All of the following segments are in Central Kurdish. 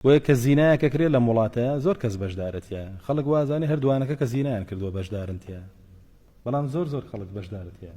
بۆیە کە زینایەکە کرێ لە وڵاتەیە زۆر کەس بەشدارەتە خەڵک وازانی هەردووانەکە کە زینایان کردووە بەشدارنتە بەڵام زۆر خەڵک بەشدارەتە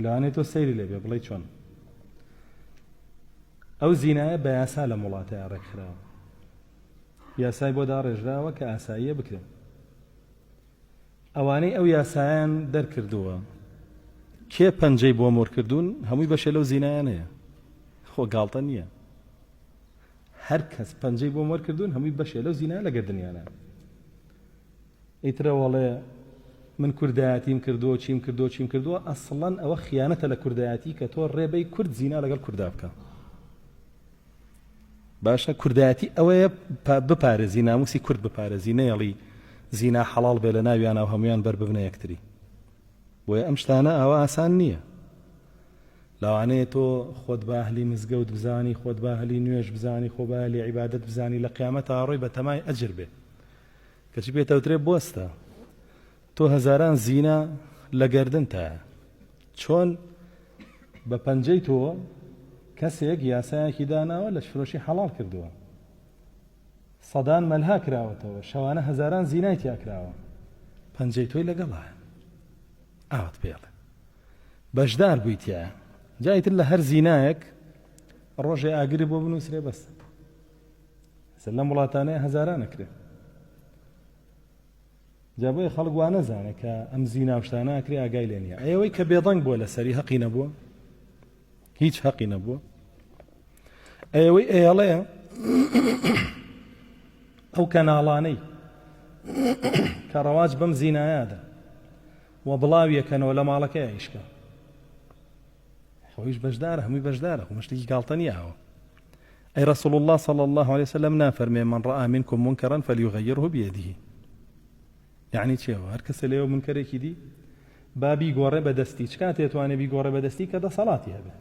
لەوانێت تۆ سەیری لێبێ بڵێ چۆن ئەو زینایە بە یاسا لە وڵاتەیە ڕێکخراوە یاسای بۆ داڕێژراوە کە ئاساییە بکرێن ئەوانەی ئەو یاسایان دەرکردووە کێ پەنجەی بۆ مۆرکردوون هەمووی بەشێ لەو زینایانەیە خۆ گاڵتە نییە هەر کەس پەنجەی بۆ مۆرکردوون هەمووی بەشێ لەو زینایە لە گەردنیانە ئیترە وەڵێ من کوردایەتیم کردووە چیم کردووە ئەسڵەن ئەوە خیانەتە لە کوردایەتی کە تۆ ڕێبەی کورد زینا لەگەڵ کووردا بکە باشە کوردایەتی ئەوەیە بپارێزی ناموسی کورد بپارێزی نەیەڵی زینا حەڵاڵ بێ لە ناویانە و هەمویان بەر ببنە یەکتری بۆیە ئەم شتانە ئەوە ئاسان نییە لەوانەیە تۆ خۆت بە ئەهلی مزگەوت بزانی خۆت بە ئەهلی نوێژ بزانی خۆ بە ئەهلی عیبادەت بزانی لە قیامەت ئاڕۆی بە تەمای ئەجر بێ کەچی پێتەوترێ بۆستە تۆ هەزاران زینا لە گەردنتە چۆن بە پەنجەی تۆ کەسێک یاسایەکی داناوە لە فرۆشی حەڵاڵ کردووە سەدان مەلها کراوەتەوە شەوانە هەزاران زینای تیا کراوە پەنجەی تۆی لەگەڵە ئاوت پێڵێ بەشدار بوویتە جایتر لە هەر زینایەک ڕۆژێ ئاگری بۆ بنووسرێ بەس لەم وڵاتانەیە هەزاران نەکرێت جا بۆیە خەڵک وا نەزانێ کە ئەم زینا شتانە ئەکرێ ئاگای لێ نییە ئەوەی کە بێدەنگ بووە لەسەری حەقی نەبووە هیچ حەقی نەبووە ئەوەی ئێڵەیە ئەو کەناڵانەی کە ڕەواج بەم زینایادا و بڵاویەکەنەوە لە ماڵەکەی ئیشکە خۆیش بەشدارە هەمووی بەشدارە خۆ مشتێکی گاڵتە نییەوە ئەی ڕەسوڵ الله صلی الله عليه وسلم نافەرمێ من رأى منكم منكرا فليغيره بيده يعني چێوە هەر کەسە لێوە منکەرێکی دی بابی گۆڕێ بەدەستی چ کاتێ توانێ بیگۆڕێ بەدەستی کە دەسەڵاتی هەبێ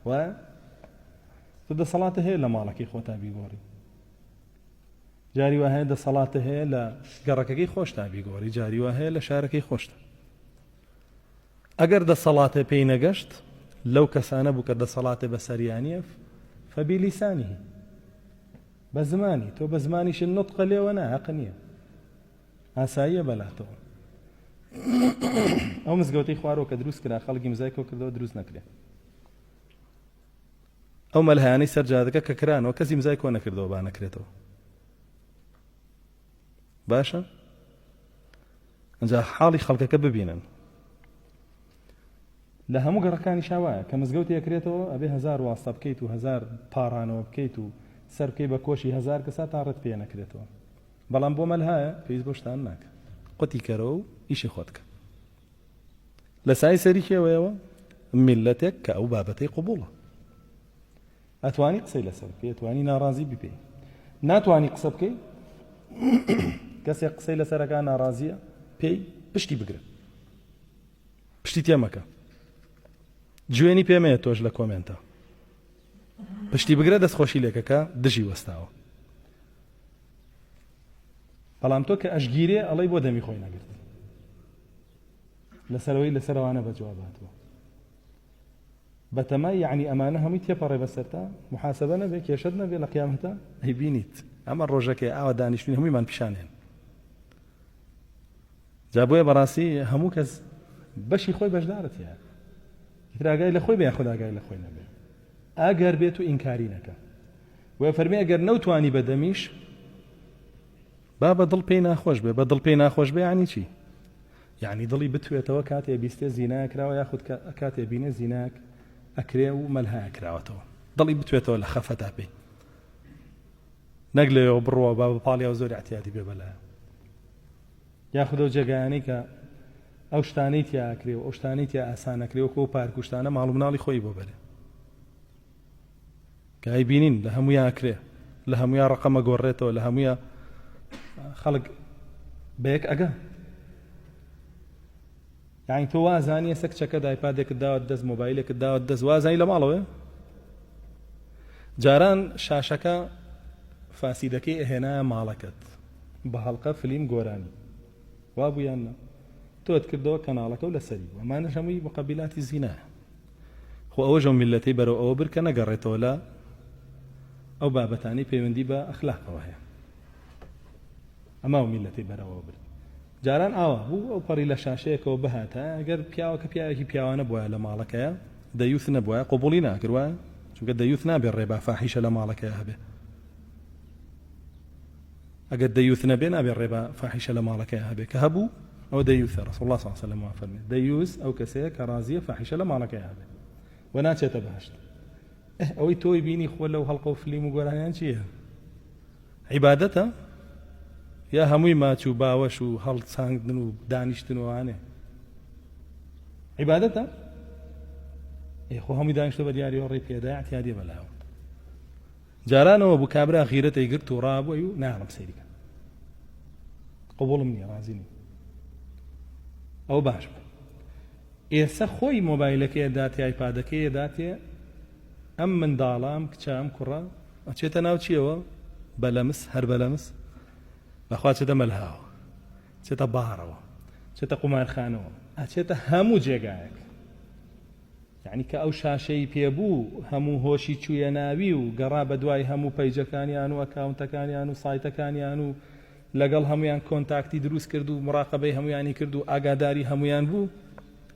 وایە تو دەسەڵاتە هەیە لە ماڵەکەی خۆتا بیگۆڕی جاری وا هەیە دەسەڵاتە هەیە لە گەڕەکەکەی خۆشتا بیگۆڕی جاری وا هەیە لە شارەکەی خۆشتا ئەگەر دەسەڵاتە پێی نەگەشت لەو کەسانە بوو کە دەسەڵاتە بەسەریانیە فەبیلیسانی بە زمانی تۆ بە زمانیش نطقە لێوە نا حەق نییە ئاساییە بەلاتەوە ئەو مزگەوتەی خوارەوە کە دروست کرا خەڵکی مزایکۆ کردەوە دروست نەکرێ ئەو مەلهیانەی سەرجادەکە کە کرانەوە کەسی مزای کۆ نەکردەوە با نەکرێتەوە باشە ئەنجا حاڵی خەڵکەکە ببینن لە هەموو گەڕەکانی شاوایە کە مزگەوت یەکرێتەوە ئەبێ 1000 واستە بکەیت و 1000 پارانەوە بکەیت و سەر بکەی بە کۆشی 1000 کەسا تا ڕەت پێ نەکرێتەوە بەڵام بۆ مەلهایە پێویست بۆ شتان ناکە قوتی کەرەوە و ئیشی خۆت کە لە سای سەری کێوەیەوە میلەتێک کە ئەو بابەتەی قبوڵە ئەتوانی قسەی لەسەر بکەی ئەتوانی ناڕازی بپێی ناتوانی قسە بکەی کەسێک قسەی لەسەرەکە ناڕازیە پێی پشتی بگرە پشتی تێمەکە جوێنی پێمەیە تۆش لە کۆمنتە پشتی بگرە دەستخۆشی لێکەکە دژی وەستاوە بەڵام تۆ کە ئەشگیرێ ئەڵەی بۆ دەمی خۆی نەگرت لەسەرەوەی لەسەرەوانە بەجواب هاتووە بەتەمای یعنی ئەمانە هەمووی تێپەڕێ بەسەرتا محاسبە نەبێ کێشەت نەبێ لە قیامەتە ئەی بینیت ئەمە ڕۆژەکەی ئاوا دانیشتوین هەموویمان پیشانێن جا بۆیە بەڕاستی هەموو کەس بەشی خۆی بەشدارت هەیە ئیتر ئاگای لە خۆی بێ خۆ ئاگای لە خۆی نەبێ ئەگەر بێت و ئینکاری نەکە وە فەرمی ئەگەر نەوتوانی بەدەمیش با بە دڵ پێی ناخۆش بێ بە دڵ پێی ناخۆش بێ یعنی چی یعنی دڵی بتوێتەوە کاتێ بیستێ زینایە کراوە یاخود کاتێ بینێ زینایەک ئەکرێ و مەلهایە کراوەتەوە دڵی بتوێتەوە لە خەفەتا پێی نەک لێەوە بڕوە با بەپاڵیاوە زۆر احتیاتی بێ بەلایە یاخود ئەو جێگایانەی کە ئەو شتانەی تیاکرێ و ئەو شتانەی تیا ئاسانەکرێوەکە و پارکوشتانە ماڵ و مناڵی خۆی بۆ بەرێ کە ئەی بینین لە هەموویان ئەکرێ لە هەموویان ڕقەمە گۆڕێتەوە لە هەموویان خەڵک بەیەک ئەگە یعنی تۆ وازانی ئێستا کچەکە دایپادێکت داوەت دەست مۆبایلێکت داوەت دەست وازانی لە ماڵەوە جاران شاشەکە فاسیدەکەی ئەهێنایە ماڵەکەت بە هەڵقە فلیم گۆرانی وا بوویان تۆت کردەوە کەناڵەکە و لەسەری بوو ئەمانە هەمووی مقەبیلاتی زینایە خۆ ئەوە ژەو میلەتەی بەرەو ئەوە بر کە نەگەڕێتەوە لە ئەو بابەتانی پەیوەندی بە ئەخلاقەوە هەیە ئەما و میلەتی بەرەوە برد جاران ئاوا بوو ئەو پەڕی لە شاشەیەکەوە بهاتە ئەگەر پیاوەکە پیاوێکی پیاوانە بووە لە ماڵەکەیە دەیوث نەبووە قبوڵی ناکردوە چونکە دەیوث نابێت ڕێبا فاحیشە لە ماڵەکەیە هەبێ ئەگەر دەیوث نەبێ نابێت ڕێبا فاحیشە لە ماڵەکەیە هەبێ کە هەبوو ئەو دەیوثە ڕەسوڵ الله صلی الله علیه و سلم فەرمێ دەیوث ئەو کەسەیە کە ڕازیە فاحیشە لە ماڵەکەیە هەبێ و ناچێتە بەهشت ئەوەی تۆی بینی خۆ لەو هەڵقە و فلیم و گۆرانیان چییە عیبادەتە یا هەمووی ماچ و باوەش و هەڵساندن و دانیشتن وانێ عیبادەتە خۆ هەمووی دانیشتە بە دیاری و ڕێ پێدا اعتیادی بەلاوە جارانەوە بوو کابرا غیرەتەی گرت و ڕابووی و ناڵم سەیریکە قبوڵم نییە ڕازی نییە ئەو باش بە ئێستا خۆی مۆبایلەکەی داتێ ئایپادەکەی داتێ ئەم منداڵام کچام کوڕە ئەچێتە ناو چیەوە بەلەمس هەر بەلەمس بەخوا چێتە مەلهاوە چێتە بارەوە چێتە قومارخانەوە ئەچێتە هەموو جێگایەک یعنی کە ئەو شاشەی پێبوو هەموو هۆشی چوویە ناوی و گەڕا بە دوای هەموو پەیجەکانیان و ئەکاونتەکانیان و سایتەکانیان و لەگەڵ هەمویان کۆنتاکتی دروست کرد و مراقبەی هەمویانی کرد و ئاگاداری هەمویان بوو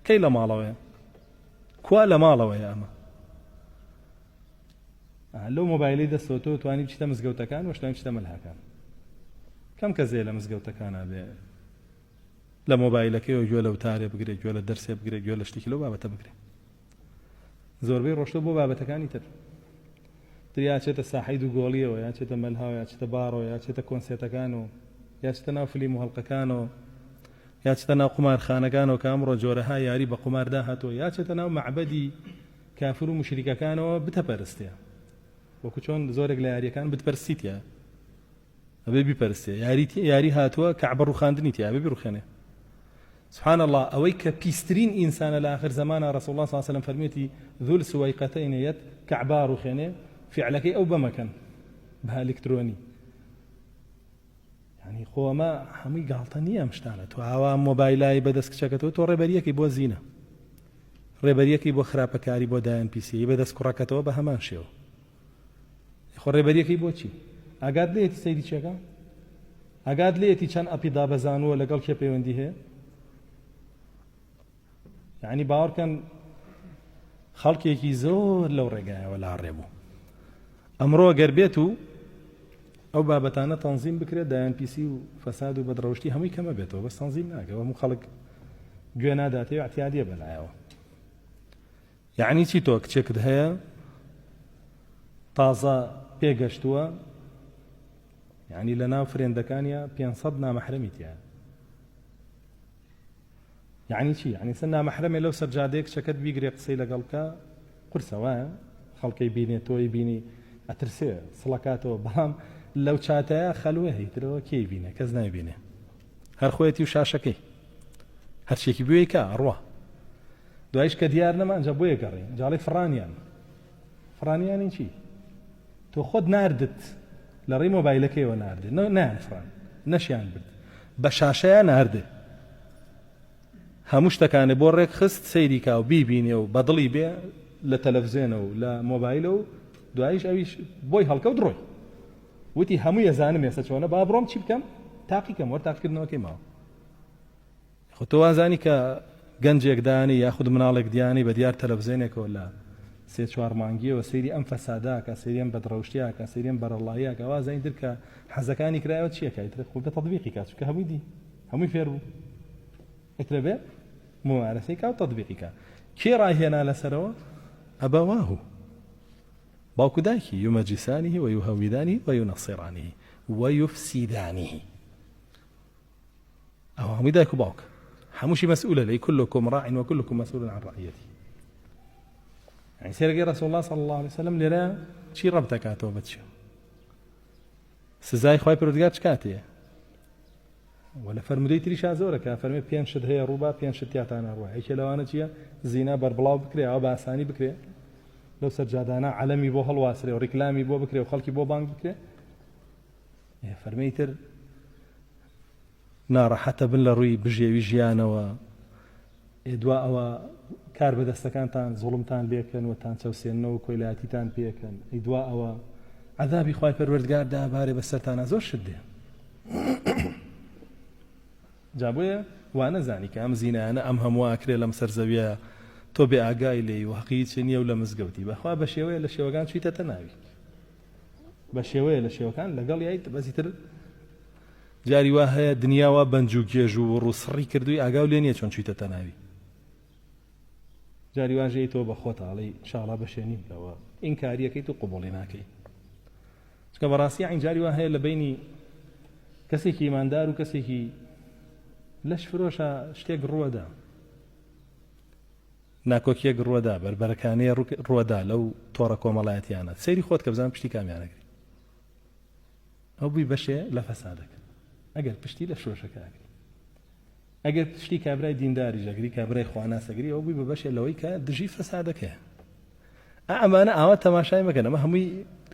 کەی لە ماڵەوەیە کوا لە ماڵەوەیە ئەمە لەو مۆبایلی دەستەوە توانی بچیتە مزگەوتەکان و شتان بچیتە مەلهاکان کەم کەسێ لە مزگەوتەکانە بێ لە مۆبایلەکەیەوە گوێ لە وتارێ بگرێت گوێ لە دەرسێ بگرێت گوێ لە شتێکی لەو بابەتە بگرێت زۆربەی ڕۆشتە بۆ بابەتەکانی تر یا چێتە ساحەی دوو گۆڵیەوە یا چێتە مەلهاوە یا چێتە بارەوە یا چێتە کۆنسێتەکانەوە یا چێتە ناو فلیم و هەڵقەکانەوە یا چێتە ناو قومارخانەکانەوە کە ئەمڕۆ جۆرەها یاری بە قوماردا هاتووە یا چێتە ناو مەعبەدی کافر و مشریکەکانەوە بتەپەرستێ وەکو چۆن زۆرێک لە یاریەکان بتپەرستیتە ئەبێ بیپەرستێ یاری هاتووە کەعبە ڕووخاندنی تیا ئەبێ بیڕوخێنێ سبحان الله ئەوەی کە پیسترین ئینسانە لە آخر زمانە رسول الله صلی الله عليه وسلم فەرمێتی ذو السويقتين يد کەعبە ڕووخێنێ فعلەکەی ئەو بەمەکەن بە ئەلکترۆنی یعنی خۆ ئەمە هەمووی گاڵتە نییە ئەم شتانە تۆ ئاوا مۆبایلای بەدەست کچەکەتەوە تۆ ڕێبەریەکەی بۆ زینە ڕێبەریەکەی بۆ خراپەکاری بۆ دایان پیسی بەدەست کوڕەکەتەوە بە هەمان شێوە خۆ ڕێبەریەکەی بۆچی ئاگات لێتی سەیری چێکە ئاگات لێتی چەند ئەپی دابەزانووە لەگەڵ کێ پەیوەندی هەیە یعنی باوەڕکەن خەڵکێکی زۆر لەو ڕێگایەوە لا ڕێبوو ئەمڕۆ گەر بێت و ئەو بابەتانە تەنزیم بکرێت دایان پیسی و فەساد و بەدڕەوشتی هەمووی کەمە بێتەوە بەس تەنزیم ناکەوە هەموو خەڵک گوێ ناداتێ و اعتیادیە بەلایەوە یعنی چی تۆ کچێکت هەیە تازە پێگەشتووە یعنی لە ناو فرێندەکانیە 500 نامەحرەمی تیە یعنی چی یعنی سن نامەحرەمێ لەو سەرجادەیە کچەکەت بیگرێ قسەی لەگەڵکە قورسە وایە خەڵکەی بینێ تۆی بینی ئەترسێ سڵەکاتەوە بەڵام لەو چاتەیە خەلوە هەیترەوە کێی بینێ کەس نایبینێ هەر خۆیەتی و شاشەکەی هەرچێکی بوێی کە ئەڕوا دوایش کە دیار نەما ئەنجا بۆیە گەڕێ جاڵی فڕانیانی چی تۆ خۆت ناردت لە ڕێی مۆبایلەکەیەوە ناردێ نان فڕان نەشیان برد بە شاشەیە ناردێ هەموو شتەکانێ بۆ ڕێک خست سەیری کا و بیبینێ و بەدڵی بێ لە تەلەڤیزیۆنە و لە مۆبایلە و دوایش ئەویش بۆی هەڵکە و دڕۆی وتی هەموو ێزانم ێستا چۆنە با بڕۆم چی بکەم تاقیکەم وەرە تاقیکردنەوەکەی ماوە خۆ تۆ وازانی کە گەنجێک دانی یاخود مناڵێک دیانی بە دیار تەلەڤیزیۆنێکەوە لە 3-4 مانگیەوە سەیری ئەم فەساداکە سەیری ئەم بەدڕەوشتیاکە سەیری ئەم بەرەڵاییاکە وازانی در کە حەزەکانی کرایەوە چیەکەیترە خۆ بە تەطبیقی کات چونکە هەمووی دی هەمووی فێر بوو ئەترە بێ ممارسەی کا و تەطبیقی کا کێ ڕاهێنا لەسەرەوە ئەبەواه باوکو دایکی یومەجیسانیه و یوهەویدانیه و یونەصیرانیه و یفسیدانیه ئەوە هەمووی دایک و باوک هەمووشی مەسئولە لەی كلكم راع وكلكم مسؤول عن رعيته يعني سيرجي رسول الله صلى الله عليه وسلم لرا شي ربتكاتو بتشو سزای خوای پروردگار چکاتیه ولا فرمودی تری شازوره که فرمی پێنج شت هەیە ڕووبا پێنج شتیاتانە ڕوە هیچ لەوانە چییە زینا بەربڵاو بکرێ ئەو بە ئاسانی بکرێ لەو سەرجادانە عەلەمی بۆ هەڵواسرێ و ڕیکلامی بۆ بکرێ و خەڵکی بۆ بانگ بکرێ فەرمی تر ناڕەحەتە بن لە ڕووی بژێوی ژیانەوە دوا ئەوە کار بەدەستەکانتان زوڵمتان لێکەن و تان چەوسێنەوە کۆیلاتیتان پێکەن دوا ئەوە عذابی خوای پەروەردگار دابارێ بەسەرتانە زۆر شت دێ. جا بۆیە وا نەزانی کە ئەم زینانە ئەم هەموو ئاکرێ لەم سەرزەویە تۆ بێ ئاگای لێی و حەقی چ نییە و لە مزگەوتی بەخوا بە شێوەیە لە شێوەکان چیتەتە ناوی بە شێوەیە لە شێوەکان لەگەڵ یایت بەزیتر جاری وا هەیە دنیاوە بەنج و گێژ و ڕووسڕی کردووی ئاگاو لێ نییە چۆن چیتەتە ناوی جاری واژەی تۆ بە خۆتاڵی شاڵا بەشێنیم لەوە ئین کاریەکەی تو قوبوڵی ناکەی چکە بەڕاستی عین جاری وا هەیە لە بینی کەسێکی ئیماندار و کەسێکی لەش فرۆشە شتێک ڕووەدا ناکۆکیەک ڕووەدا بەربەرەکانەیە ڕووەدا لەو تۆڕە کۆمەڵایەتیانە سەیری خۆت کە بزانم پشتی کامیانەکەی ئەو بووی بەشێ لە فەسادەکە ئەگەر پشتی لە فرۆشەکەکەی ئەگەر پشتی کابرای دینداری ژەگری کابرای خواناسەگری ئەو بووی بە بەشێ لەوەی کە دژی فەسادەکەیە ئەمانە ئاوا تەماشای مەکەن ئەمە هەمووی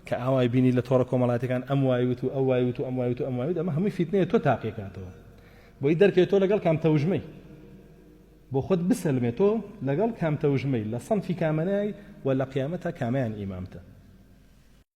کە ئاوای بینی لە تۆڕە کۆمەڵاتەکان ئەم وایوت و ئەو وایوت و ئەم وایوت و ئەم وایوت ئەمە هەمووی فیتنەیە تۆ تاقیکاتەوە بۆی دەرکەوێت تۆ لەگەڵ کام تەوژمەی بۆ خۆت بسەلمێت تۆ لەگەڵ کام تەوژمەی لە سەنفی کامەنای و لە قیامەتە کامیان ئیمامتە